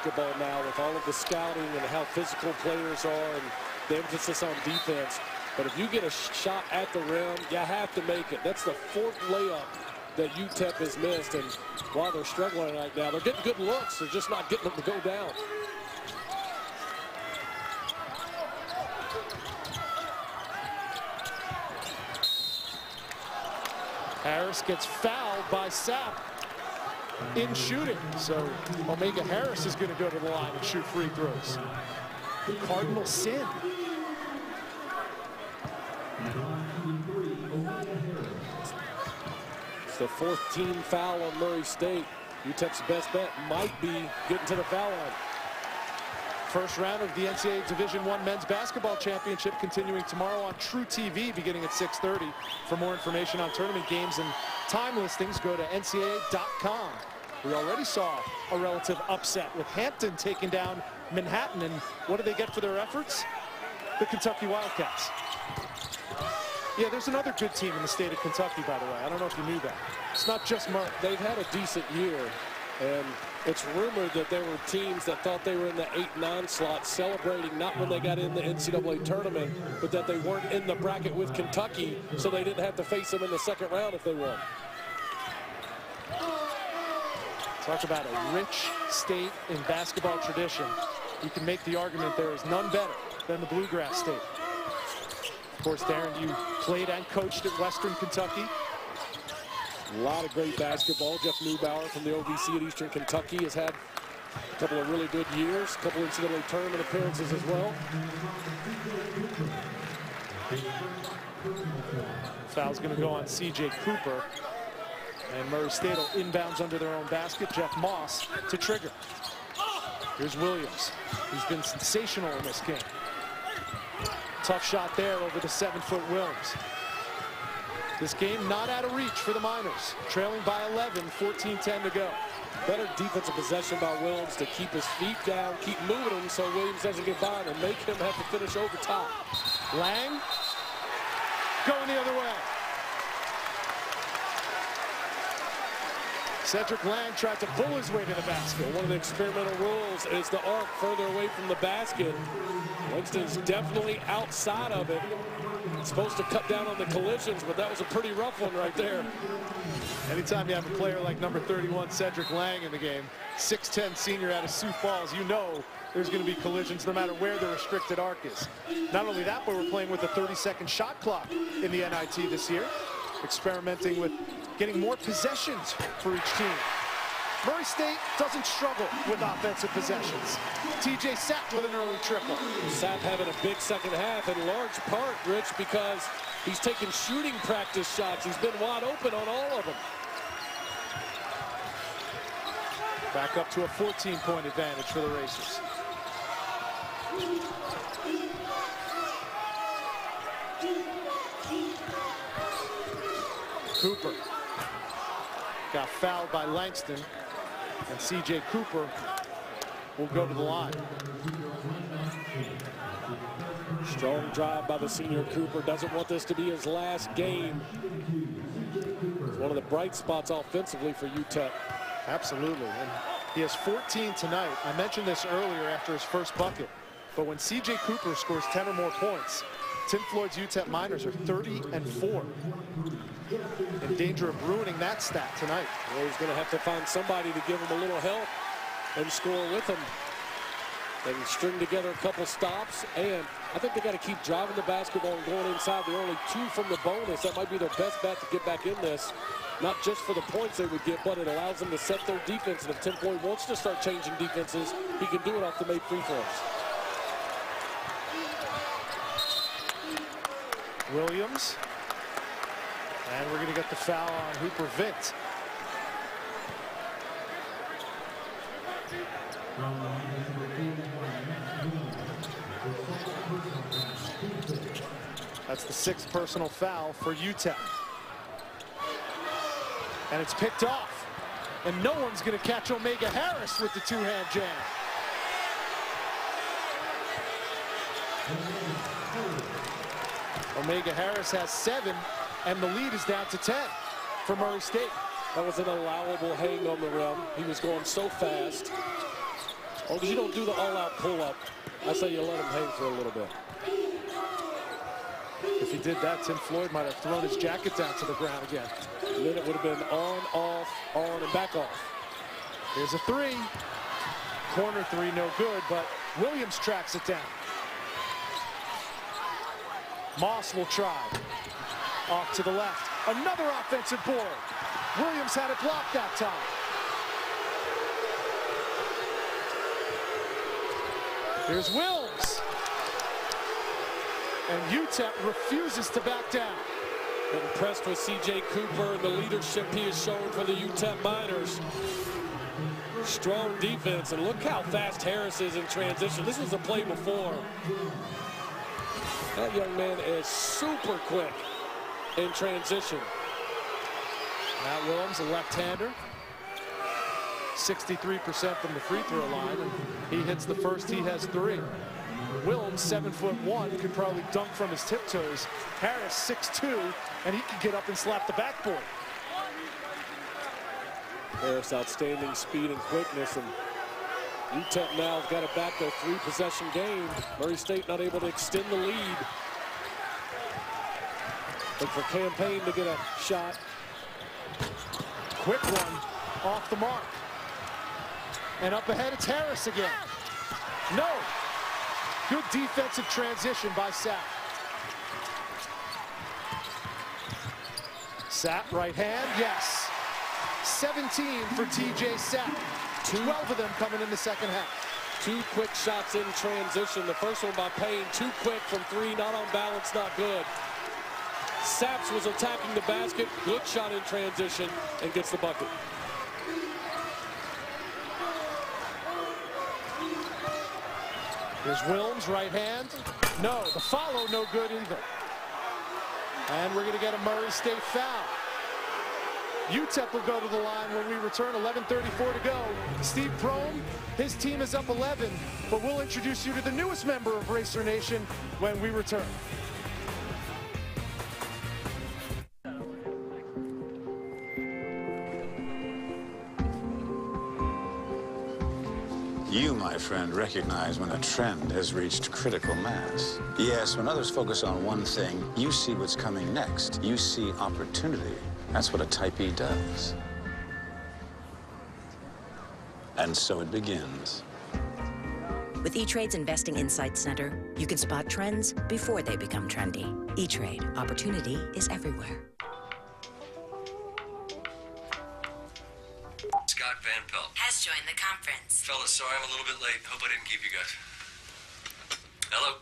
basketball now with all of the scouting and how physical players are and the emphasis on defense. But if you get a shot at the rim, you have to make it. That's the 4th layup that UTEP has missed. And while they're struggling right now, they're getting good looks. They're just not getting them to go down. Harris gets fouled by Sapp in shooting. So Omega Harris is going to go to the line and shoot free throws. Cardinal sin. It's the 4th team foul on Murray State. UTEP's best bet might be getting to the foul line. First round of the NCAA Division I Men's Basketball Championship continuing tomorrow on True TV beginning at 6:30. For more information on tournament games and time listings, go to ncaa.com. We already saw a relative upset with Hampton taking down Manhattan. And what do they get for their efforts? The Kentucky Wildcats. Yeah, there's another good team in the state of Kentucky, by the way. I don't know if you knew that. It's not just Murray. They've had a decent year. And it's rumored that there were teams that thought they were in the 8-9 slot celebrating not when they got in the NCAA tournament, but that they weren't in the bracket with Kentucky, so they didn't have to face them in the 2nd round if they won. Talk about a rich state in basketball tradition. You can make the argument there is none better than the Bluegrass State. Of course, Darren, you played and coached at Western Kentucky. A lot of great basketball. Jeff Neubauer from the OVC at Eastern Kentucky has had a couple of really good years, a couple NCAA tournament appearances as well. Foul's going to go on C.J. Cooper. And Murray State will inbounds under their own basket. Jeff Moss to trigger. Here's Williams. He's been sensational in this game. Tough shot there over the 7-foot Williams. This game not out of reach for the Miners. Trailing by 11, 14-10 to go. Better defensive possession by Williams to keep his feet down, keep moving him so Williams doesn't get by and make him have to finish over top. Lang going the other way. Cedric Lang tried to pull his way to the basket. One of the experimental rules is the arc further away from the basket. Winston's definitely outside of it. It's supposed to cut down on the collisions, but that was a pretty rough one right there. Anytime you have a player like number 31, Cedric Lang, in the game, 6'10" senior out of Sioux Falls, you know there's going to be collisions no matter where the restricted arc is. Not only that, but we're playing with a 30-second shot clock in the NIT this year, experimenting with getting more possessions for each team. Murray State doesn't struggle with offensive possessions. TJ Sapp with an early triple. Sapp having a big second half, in large part, Rich, because he's taking shooting practice shots. He's been wide open on all of them. Back up to a 14-point advantage for the Racers. Cooper got fouled by Langston, and C.J. Cooper will go to the line. Strong drive by the senior Cooper. Doesn't want this to be his last game. It's one of the bright spots offensively for UTEP. Absolutely. And he has 14 tonight. I mentioned this earlier after his first bucket. But when C.J. Cooper scores 10 or more points, Tim Floyd's UTEP Miners are 30-4. In danger of ruining that stat tonight. Well, he's going to have to find somebody to give him a little help and score with him. And string together a couple stops. And I think they got to keep driving the basketball and going inside. They're only 2 from the bonus. That might be their best bet to get back in this. Not just for the points they would get, but it allows them to set their defense. And if Tim Floyd wants to start changing defenses, he can do it off the made free throws. Williams. And we're going to get the foul on Hooper Vint. That's the 6th personal foul for UTEP. And it's picked off. And no one's going to catch Omega Harris with the 2-hand jam. Omega Harris has 7, and the lead is down to 10 for Murray State. That was an allowable hang on the rim. He was going so fast. Oh, because you don't do the all-out pull-up. I say you let him hang for a little bit. If he did that, Tim Floyd might have thrown his jacket down to the ground again. And then it would have been on, off, on, and back off. Here's a three. Corner three, no good, but Williams tracks it down. Moss will try. Off to the left. Another offensive board. Williams had it blocked that time. Here's Wills. And UTEP refuses to back down. Impressed with C.J. Cooper and the leadership he has shown for the UTEP Miners. Strong defense, and look how fast Harris is in transition. This was a play before. That young man is super quick in transition. Matt Williams, a left-hander. 63% from the free throw line, and he hits the first. He has 3. Williams, 7'1", could probably dunk from his tiptoes. Harris, 6'2", and he could get up and slap the backboard. Harris, outstanding speed and quickness, and UTEP now has got to back their 3-possession game. Murray State not able to extend the lead. Look for Campaign to get a shot. Quick one off the mark. And up ahead, it's Harris again. No. Good defensive transition by Sapp. Sapp, right hand, yes. 17 for TJ Sapp. 12 of them coming in the second half. 2 quick shots in transition. The first one by Payne, too quick from 3, not on balance, not good. Saps was attacking the basket, good shot in transition, and gets the bucket. Here's Wilms, right hand. No, the follow, no good either. And we're going to get a Murray State foul. UTEP will go to the line when we return. 11:34 to go. Steve Prohm, his team is up 11, but we'll introduce you to the newest member of Racer Nation when we return. You, my friend, recognize when a trend has reached critical mass. Yes, when others focus on one thing, you see what's coming next. You see opportunity. That's what a Type E does. And so it begins. With E-Trade's Investing Insight Center, you can spot trends before they become trendy. E-Trade, opportunity is everywhere. Scott Van Pelt Has joined the conference. Fellas, sorry I'm a little bit late. Hope I didn't keep you guys. Hello?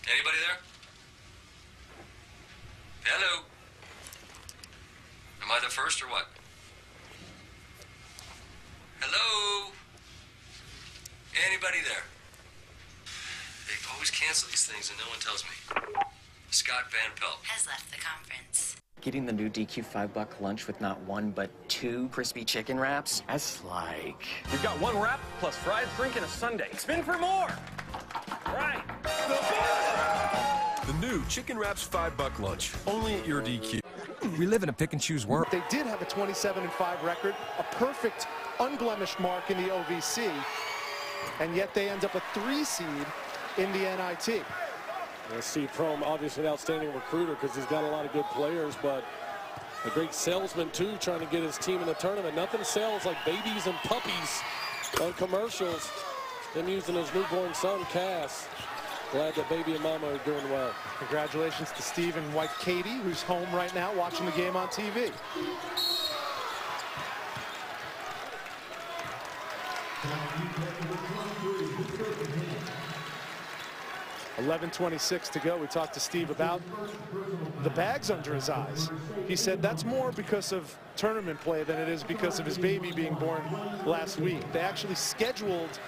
Anybody there? Hello? Am I the first or what? Hello? Anybody there? They always cancel these things and no one tells me. Scott Van Pelt. Has left the conference. Getting the new DQ $5 lunch with not 1 but 2 crispy chicken wraps? That's like... We've got 1 wrap plus fried drink and a sundae. Spin for more. Right. The new Chicken Wraps $5 lunch, only at your DQ. We live in a pick-and-choose world. They did have a 27-5 record, a perfect, unblemished mark in the OVC, and yet they end up a 3 seed in the NIT. Steve Prohm, obviously an outstanding recruiter because he's got a lot of good players, but a great salesman too, trying to get his team in the tournament. Nothing sells like babies and puppies on commercials. Him using his newborn son, Cass. Glad that baby and mama are doing well. Congratulations to Steve and wife Katie, who's home right now watching the game on TV. $11:26 to go. We talked to Steve about the bags under his eyes. He said that's more because of tournament play than it is because of his baby being born last week. They actually scheduled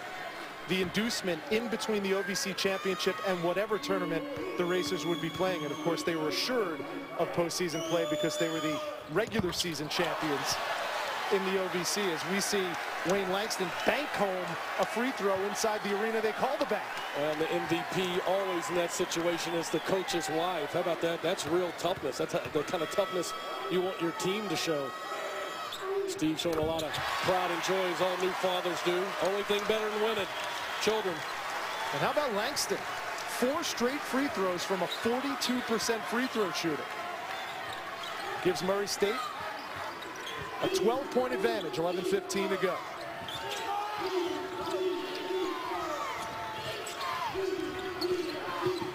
the inducement in between the OVC championship and whatever tournament the Racers would be playing. And of course they were assured of postseason play because they were the regular season champions in the OVC, as we see Wayne Langston bank home a free throw inside the arena they call the bank. And the MVP always in that situation is the coach's wife. How about that? That's real toughness. That's the kind of toughness you want your team to show. Steve showing a lot of pride and joy, as all new fathers do. Only thing better than winning, children. And how about Langston? 4 straight free throws from a 42% free throw shooter. Gives Murray State a 12-point advantage, 11:15 to go.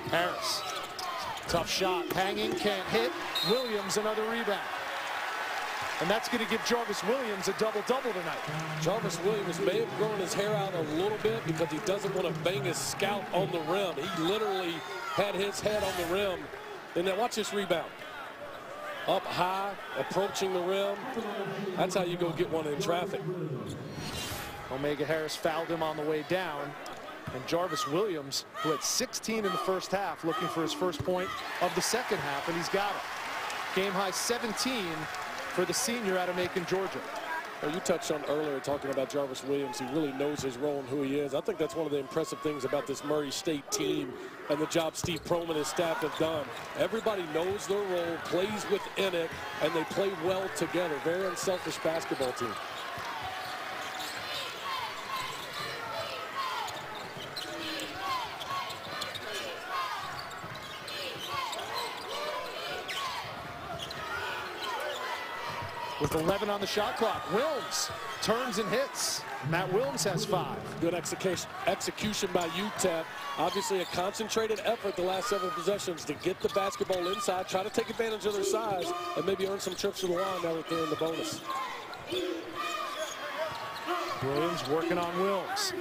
Harris, tough shot, hanging, can't hit. Williams, another rebound. And that's going to give Jarvis Williams a double-double tonight. Jarvis Williams may have grown his hair out a little bit because he doesn't want to bang his scalp on the rim. He literally had his head on the rim. And then watch this rebound. Up high, approaching the rim. That's how you go get one in traffic. Omega Harris fouled him on the way down. And Jarvis Williams, who had 16 in the first half, looking for his first point of the second half, and he's got it. Game high 17 for the senior out of Macon, Georgia. Well, you touched on earlier talking about Jarvis Williams. He really knows his role and who he is. I think that's one of the impressive things about this Murray State team and the job Steve Prohm and his staff have done. Everybody knows their role, plays within it, and they play well together. Very unselfish basketball team. With 11 on the shot clock, Wilms turns and hits. Matt Wilms has 5. Good execution by UTEP. Obviously a concentrated effort the last several possessions to get the basketball inside, try to take advantage of their size, and maybe earn some trips to the line now that they're in the bonus. Williams working on Wilms.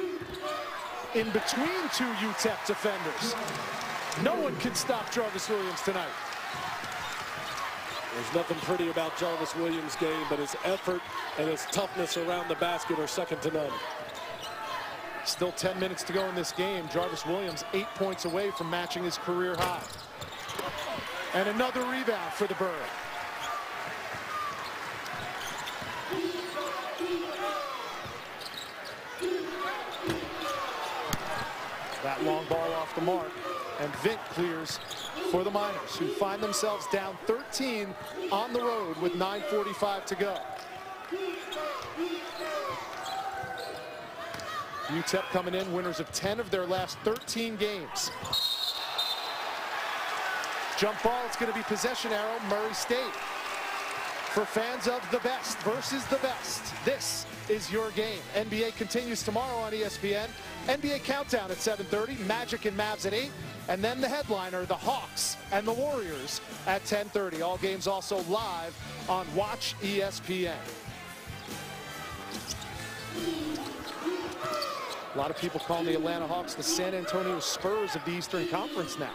In between 2 UTEP defenders. No one can stop Jarvis Williams tonight. There's nothing pretty about Jarvis Williams' game, but his effort and his toughness around the basket are second to none. Still 10 minutes to go in this game. Jarvis Williams 8 points away from matching his career high. And another rebound for the Bird. That long ball off the mark. And Vint clears for the Miners, who find themselves down 13 on the road with 9:45 to go. UTEP coming in winners of 10 of their last 13 games. Jump ball, it's going to be possession arrow, Murray State. For fans of the best versus the best, this is your game. NBA continues tomorrow on ESPN. NBA Countdown at 7:30, Magic and Mavs at 8. And then the headliner, the Hawks and the Warriors at 10:30. All games also live on Watch ESPN. A lot of people call the Atlanta Hawks the San Antonio Spurs of the Eastern Conference now.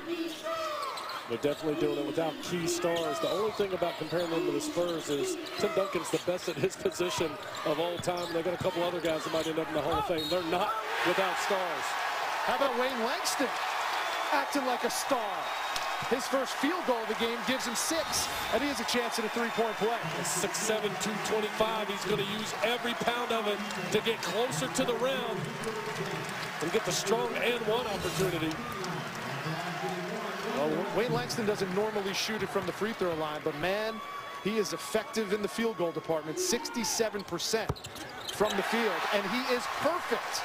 They're definitely doing it without key stars. The only thing about comparing them to the Spurs is Tim Duncan's the best at his position of all time. They got a couple other guys that might end up in the Hall of Fame. They're not without stars. How about Wayne Langston acting like a star? His first field goal of the game gives him 6, and he has a chance at a 3-point play. 6'7", 225. He's going to use every pound of it to get closer to the rim and get the strong and one opportunity. Well, Wayne Langston doesn't normally shoot it from the free throw line, but man, he is effective in the field goal department. 67% from the field, and he is perfect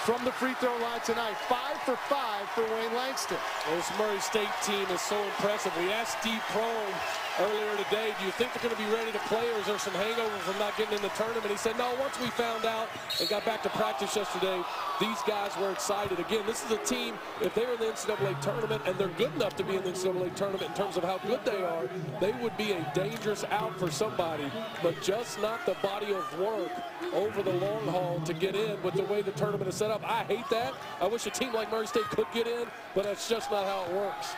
from the free throw line tonight. 5 for 5 for Wayne Langston. Well, this Murray State team is so impressive. We asked Steve Prohm earlier today, do you think they're going to be ready to play, or is there some hangover from not getting in the tournament? He said, no, once we found out and got back to practice yesterday, these guys were excited. Again, this is a team, if they were in the NCAA tournament and they're good enough to be in the NCAA tournament in terms of how good they are, they would be a dangerous out for somebody, but just not the body of work over the long haul to get in with the way the tournament is set up. I hate that. I wish a team like Murray State could get in, but that's just not how it works.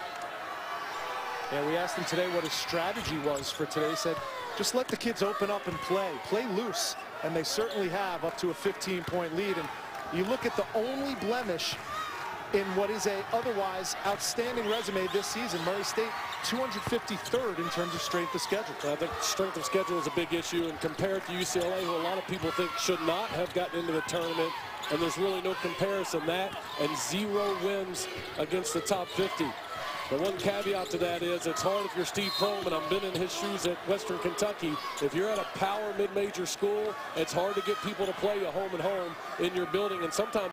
Yeah, we asked him today what his strategy was for today. He said, just let the kids open up and play loose. And they certainly have, up to a 15-point lead. And you look at the only blemish in what is a otherwise outstanding resume this season. Murray State 253rd in terms of strength of schedule. I think strength of schedule is a big issue, and compared to UCLA, who a lot of people think should not have gotten into the tournament, and there's really no comparison. That and 0 wins against the top 50. The one caveat to that is it's hard if you're Steve Prohm, and I've been in his shoes at Western Kentucky. If you're at a power mid-major school, it's hard to get people to play you home and home in your building, and sometimes